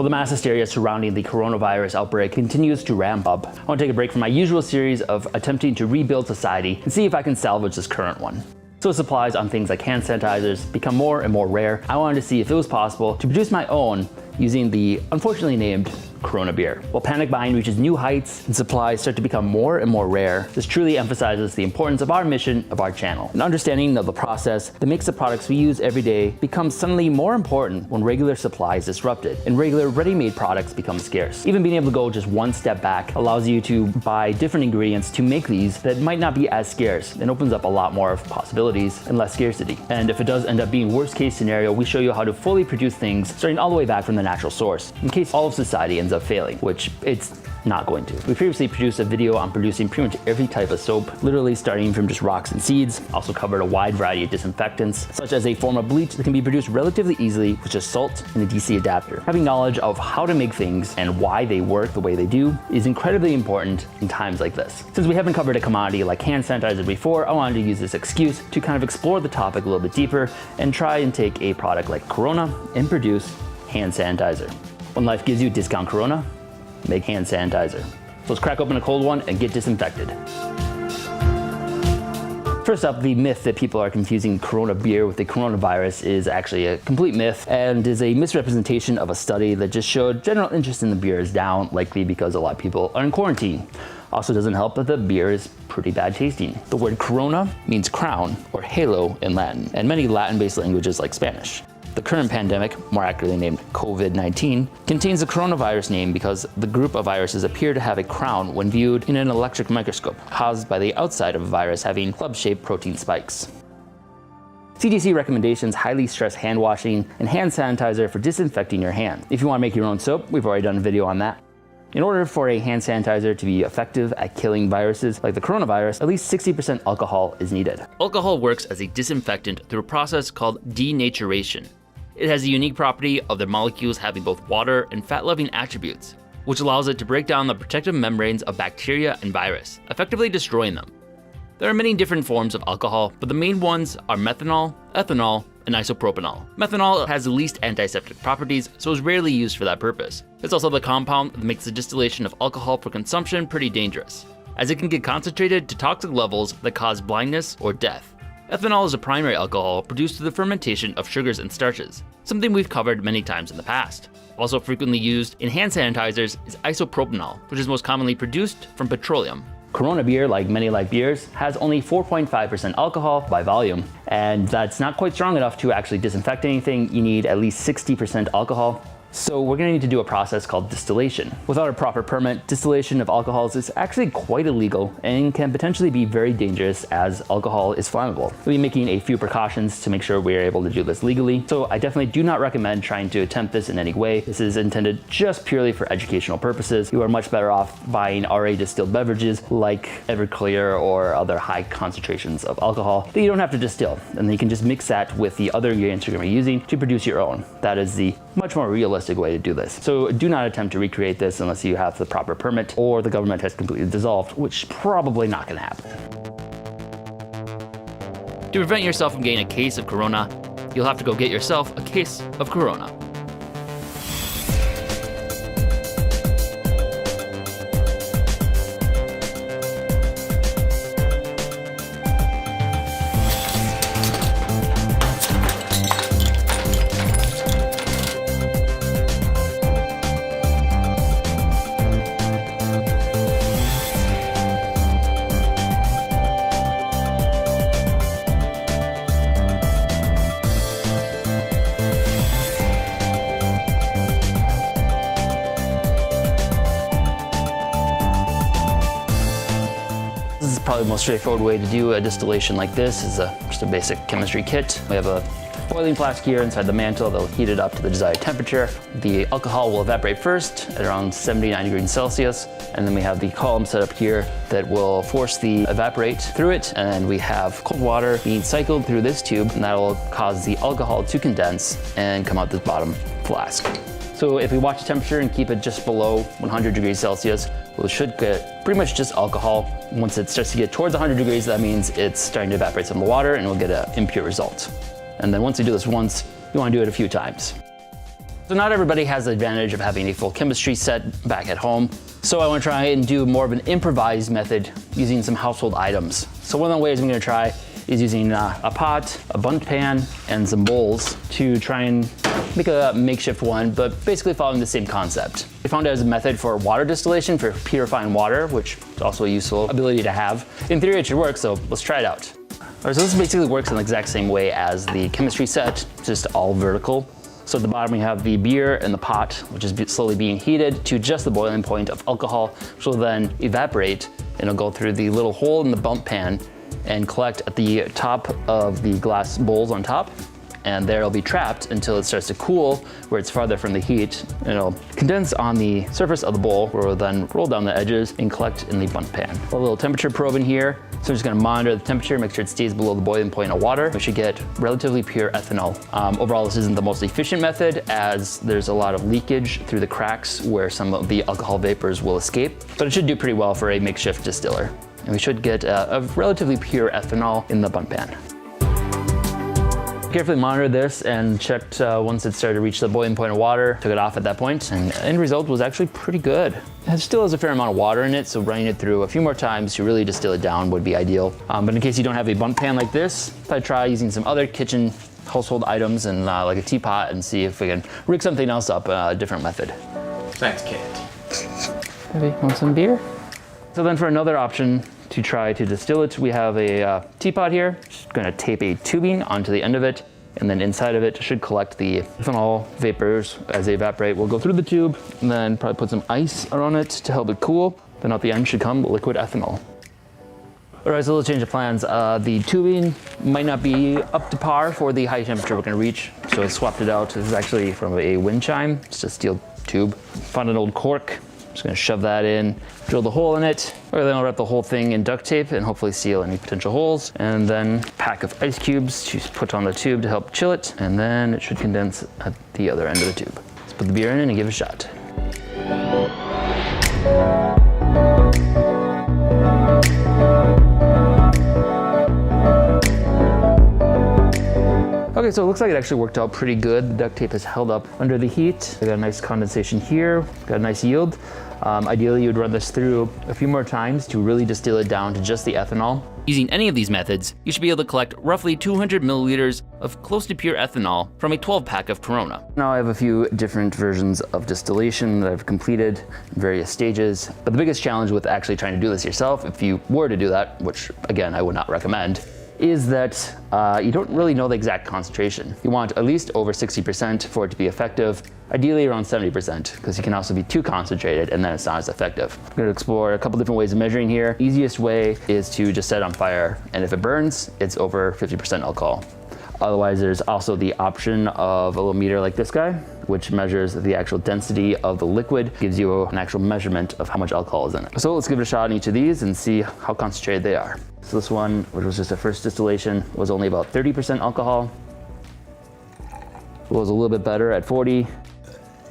While the mass hysteria surrounding the coronavirus outbreak continues to ramp up, I want to take a break from my usual series of attempting to rebuild society and see if I can salvage this current one. So as supplies on things like hand sanitizers become more and more rare, I wanted to see if it was possible to produce my own using the unfortunately named Corona beer. While panic buying reaches new heights and supplies start to become more and more rare, this truly emphasizes the importance of our mission of our channel. An understanding of the process that makes the products we use every day become suddenly more important when regular supply is disrupted and regular ready-made products become scarce. Even being able to go just one step back allows you to buy different ingredients to make these that might not be as scarce and opens up a lot more of possibilities and less scarcity. And if it does end up being worst case scenario, we show you how to fully produce things starting all the way back from the natural source in case all of society ends up failing, which it's not going to. We previously produced a video on producing pretty much every type of soap, literally starting from just rocks and seeds. Also covered a wide variety of disinfectants, such as a form of bleach that can be produced relatively easily with just salt and a DC adapter. Having knowledge of how to make things and why they work the way they do is incredibly important in times like this. Since we haven't covered a commodity like hand sanitizer before, I wanted to use this excuse to kind of explore the topic a little bit deeper and try and take a product like Corona and produce hand sanitizer. When life gives you discount Corona, make hand sanitizer. So let's crack open a cold one and get disinfected. First up, the myth that people are confusing Corona beer with the coronavirus is actually a complete myth and is a misrepresentation of a study that just showed general interest in the beer is down, likely because a lot of people are in quarantine. Also doesn't help that the beer is pretty bad tasting. The word Corona means crown or halo in Latin, and many Latin-based languages like Spanish. The current pandemic, more accurately named COVID-19, contains the coronavirus name because the group of viruses appear to have a crown when viewed in an electric microscope, caused by the outside of a virus having club-shaped protein spikes. CDC recommendations highly stress hand washing and hand sanitizer for disinfecting your hands. If you want to make your own soap, we've already done a video on that. In order for a hand sanitizer to be effective at killing viruses like the coronavirus, at least 60% alcohol is needed. Alcohol works as a disinfectant through a process called denaturation. It has the unique property of the molecules having both water and fat-loving attributes, which allows it to break down the protective membranes of bacteria and virus, effectively destroying them. There are many different forms of alcohol, but the main ones are methanol, ethanol, and isopropanol. Methanol has the least antiseptic properties, so is rarely used for that purpose. It's also the compound that makes the distillation of alcohol for consumption pretty dangerous, as it can get concentrated to toxic levels that cause blindness or death. Ethanol is a primary alcohol produced through the fermentation of sugars and starches, something we've covered many times in the past. Also frequently used in hand sanitizers is isopropanol, which is most commonly produced from petroleum. Corona beer, like many light beers, has only 4.5% alcohol by volume, and that's not quite strong enough to actually disinfect anything. You need at least 60% alcohol. So we're gonna need to do a process called distillation. Without a proper permit, distillation of alcohols is actually quite illegal and can potentially be very dangerous as alcohol is flammable. We'll be making a few precautions to make sure we're able to do this legally. So I definitely do not recommend trying to attempt this in any way. This is intended just purely for educational purposes. You are much better off buying already distilled beverages like Everclear or other high concentrations of alcohol that you don't have to distill. And then you can just mix that with the other ingredients you're gonna be using to produce your own. That is the much more realistic way to do this. So do not attempt to recreate this unless you have the proper permit or the government has completely dissolved, which is probably not going to happen. To prevent yourself from getting a case of Corona, you'll have to go get yourself a case of Corona. Probably the most straightforward way to do a distillation like this is just a basic chemistry kit. We have a boiling flask here inside the mantle that'll heat it up to the desired temperature. The alcohol will evaporate first at around 79 degrees Celsius, and then we have the column set up here that will force the evaporate through it, and then we have cold water being cycled through this tube, and that will cause the alcohol to condense and come out this bottom flask. So if we watch the temperature and keep it just below 100 degrees Celsius, we should get pretty much just alcohol. Once it starts to get towards 100 degrees, that means it's starting to evaporate some of the water and we'll get an impure result. And then once you do this once, you want to do it a few times. So not everybody has the advantage of having a full chemistry set back at home. So I want to try and do more of an improvised method using some household items. So one of the ways I'm going to try is using a pot, a bundt pan, and some bowls to try and make a makeshift one, but basically following the same concept. I found it as a method for water distillation, for purifying water, which is also a useful ability to have. In theory, it should work, so let's try it out. All right, so this basically works in the exact same way as the chemistry set, just all vertical. So at the bottom we have the beer in the pot, which is slowly being heated to just the boiling point of alcohol, which will then evaporate and it'll go through the little hole in the bundt pan and collect at the top of the glass bowls on top. And there it'll be trapped until it starts to cool, where it's farther from the heat, and it'll condense on the surface of the bowl, where it'll then roll down the edges and collect in the bundt pan. A little temperature probe in here, so we're just gonna monitor the temperature, make sure it stays below the boiling point of water. We should get relatively pure ethanol. Overall, this isn't the most efficient method, as there's a lot of leakage through the cracks where some of the alcohol vapors will escape, but it should do pretty well for a makeshift distiller. And we should get a relatively pure ethanol in the bundt pan. Carefully monitored this and checked once it started to reach the boiling point of water, took it off at that point, and the end result was actually pretty good. It still has a fair amount of water in it, so running it through a few more times to really distill it down would be ideal. But in case you don't have a bundt pan like this, I'd try using some other kitchen household items and like a teapot and see if we can rig something else up, a different method. Thanks, Kit. Maybe want some beer? So then for another option to try to distill it, we have a teapot here. Just gonna tape a tubing onto the end of it, and then inside of it should collect the ethanol vapors as they evaporate. We'll go through the tube and then probably put some ice around it to help it cool. Then at the end should come liquid ethanol. All right, so let's change of plans. The tubing might not be up to par for the high temperature we're gonna reach, so I swapped it out. This is actually from a wind chime, it's a steel tube. Found an old cork. Just gonna shove that in, drill the hole in it, or then I'll wrap the whole thing in duct tape and hopefully seal any potential holes. And then a pack of ice cubes to put on the tube to help chill it, and then it should condense at the other end of the tube. Let's put the beer in and give it a shot. Okay, so it looks like it actually worked out pretty good. The duct tape has held up under the heat. I got a nice condensation here, got a nice yield. Ideally, you would run this through a few more times to really distill it down to just the ethanol. Using any of these methods, you should be able to collect roughly 200 milliliters of close to pure ethanol from a 12-pack of Corona. Now I have a few different versions of distillation that I've completed in various stages, but the biggest challenge with actually trying to do this yourself, if you were to do that, which again, I would not recommend, is that you don't really know the exact concentration. You want at least over 60% for it to be effective, ideally around 70%, because you can also be too concentrated and then it's not as effective. I'm gonna explore a couple different ways of measuring here. Easiest way is to just set it on fire, and if it burns, it's over 50% alcohol. Otherwise, there's also the option of a little meter like this guy, which measures the actual density of the liquid, gives you an actual measurement of how much alcohol is in it. So let's give it a shot in each of these and see how concentrated they are. So this one, which was just a first distillation, was only about 30% alcohol. It was a little bit better at 40.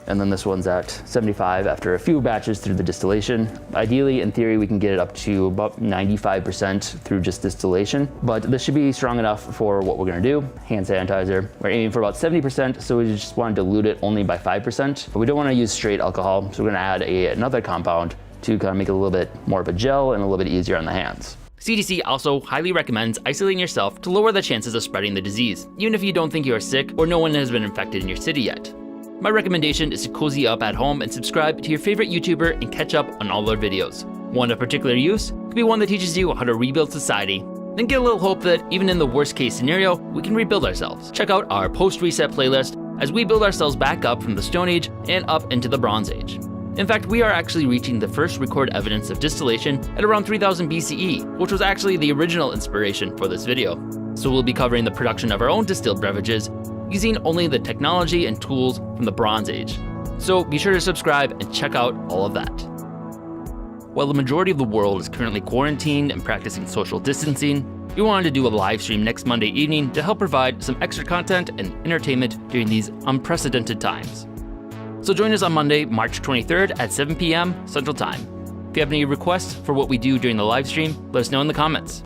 And then this one's at 75 after a few batches through the distillation. Ideally, in theory, we can get it up to about 95% through just distillation, but this should be strong enough for what we're gonna do. Hand sanitizer, we're aiming for about 70%, so we just wanna dilute it only by 5%, but we don't wanna use straight alcohol, so we're gonna add another compound to kind of make it a little bit more of a gel and a little bit easier on the hands. CDC also highly recommends isolating yourself to lower the chances of spreading the disease, even if you don't think you are sick or no one has been infected in your city yet. My recommendation is to cozy up at home and subscribe to your favorite YouTuber and catch up on all their videos. One of particular use could be one that teaches you how to rebuild society, then get a little hope that even in the worst case scenario, we can rebuild ourselves. Check out our post-reset playlist as we build ourselves back up from the Stone Age and up into the Bronze Age. In fact, we are actually reaching the first recorded evidence of distillation at around 3000 BCE, which was actually the original inspiration for this video. So we'll be covering the production of our own distilled beverages using only the technology and tools from the Bronze Age. So be sure to subscribe and check out all of that. While the majority of the world is currently quarantined and practicing social distancing, we wanted to do a live stream next Monday evening to help provide some extra content and entertainment during these unprecedented times. So join us on Monday, March 23rd at 7 p.m. Central Time. If you have any requests for what we do during the live stream, let us know in the comments.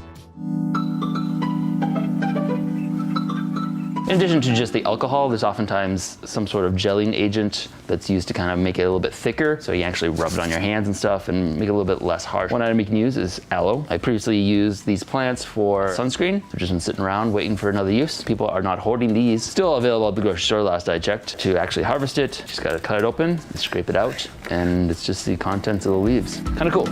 In addition to just the alcohol, there's oftentimes some sort of gelling agent that's used to kind of make it a little bit thicker. So you actually rub it on your hands and stuff and make it a little bit less harsh. One item you can use is aloe. I previously used these plants for sunscreen. They've just been sitting around waiting for another use. People are not hoarding these. Still available at the grocery store last I checked. To actually harvest it, just gotta cut it open, scrape it out, and it's just the contents of the leaves. Kind of cool.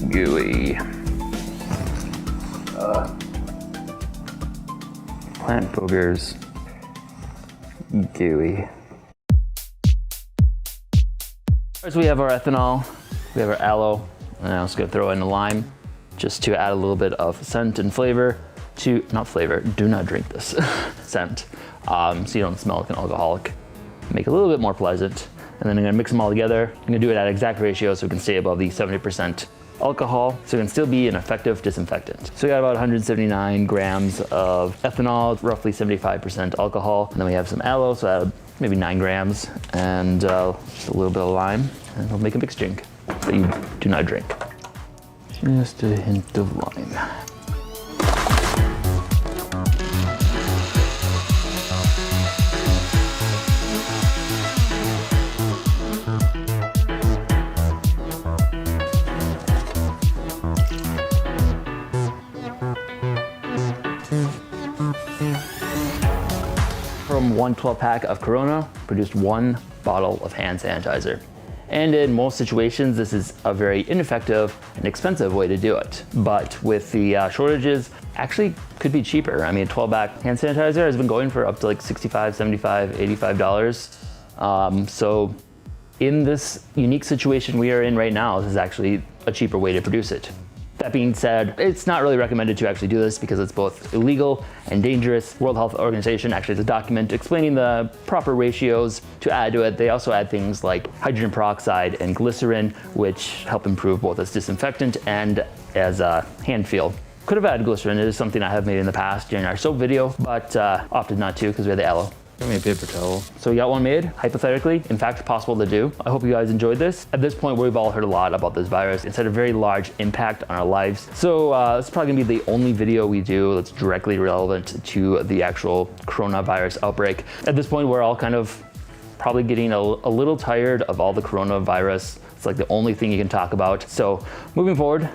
Gooey. Plant boogers. Gooey. First we have our ethanol, we have our aloe, and I'm just gonna throw in a lime just to add a little bit of scent and flavor to, not flavor, do not drink this, scent, so you don't smell like an alcoholic. Make it a little bit more pleasant. And then I'm gonna mix them all together. I'm gonna do it at exact ratio so we can stay above the 70% alcohol, so it can still be an effective disinfectant. So we got about 179 grams of ethanol, roughly 75% alcohol. And then we have some aloe, so add maybe 9 grams, and just a little bit of lime, and we'll make a mixed drink that you do not drink. Just a hint of lime. From one 12-pack of Corona, produced 1 bottle of hand sanitizer. And in most situations, this is a very ineffective and expensive way to do it. But with the shortages, actually could be cheaper. I mean, a 12-pack hand sanitizer has been going for up to like $65, $75, $85. So in this unique situation we are in right now, this is actually a cheaper way to produce it. That being said, it's not really recommended to actually do this because it's both illegal and dangerous. World Health Organization actually has a document explaining the proper ratios to add to it. They also add things like hydrogen peroxide and glycerin, which help improve both as disinfectant and as a hand feel. Could have added glycerin. It is something I have made in the past during our soap video, but opted not to because we had the aloe. Give me a paper towel. So we got one made, hypothetically, in fact possible to do. I hope you guys enjoyed this. At this point, we've all heard a lot about this virus. It's had a very large impact on our lives. So this is probably gonna be the only video we do that's directly relevant to the actual coronavirus outbreak. At this point, we're all kind of probably getting a little tired of all the coronavirus. It's like the only thing you can talk about. So moving forward,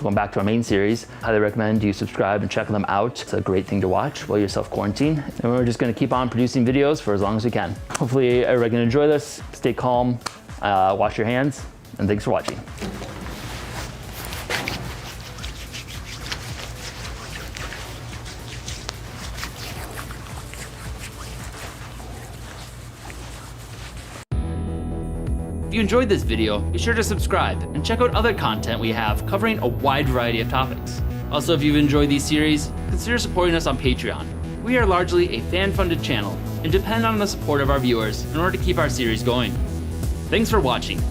going back to our main series, highly recommend you subscribe and check them out. It's a great thing to watch while you're self-quarantine. And we're just gonna keep on producing videos for as long as we can. Hopefully everybody can enjoy this. Stay calm, wash your hands, and thanks for watching. If you enjoyed this video, be sure to subscribe and check out other content we have covering a wide variety of topics. Also, if you've enjoyed these series, consider supporting us on Patreon. We are largely a fan-funded channel and depend on the support of our viewers in order to keep our series going. Thanks for watching.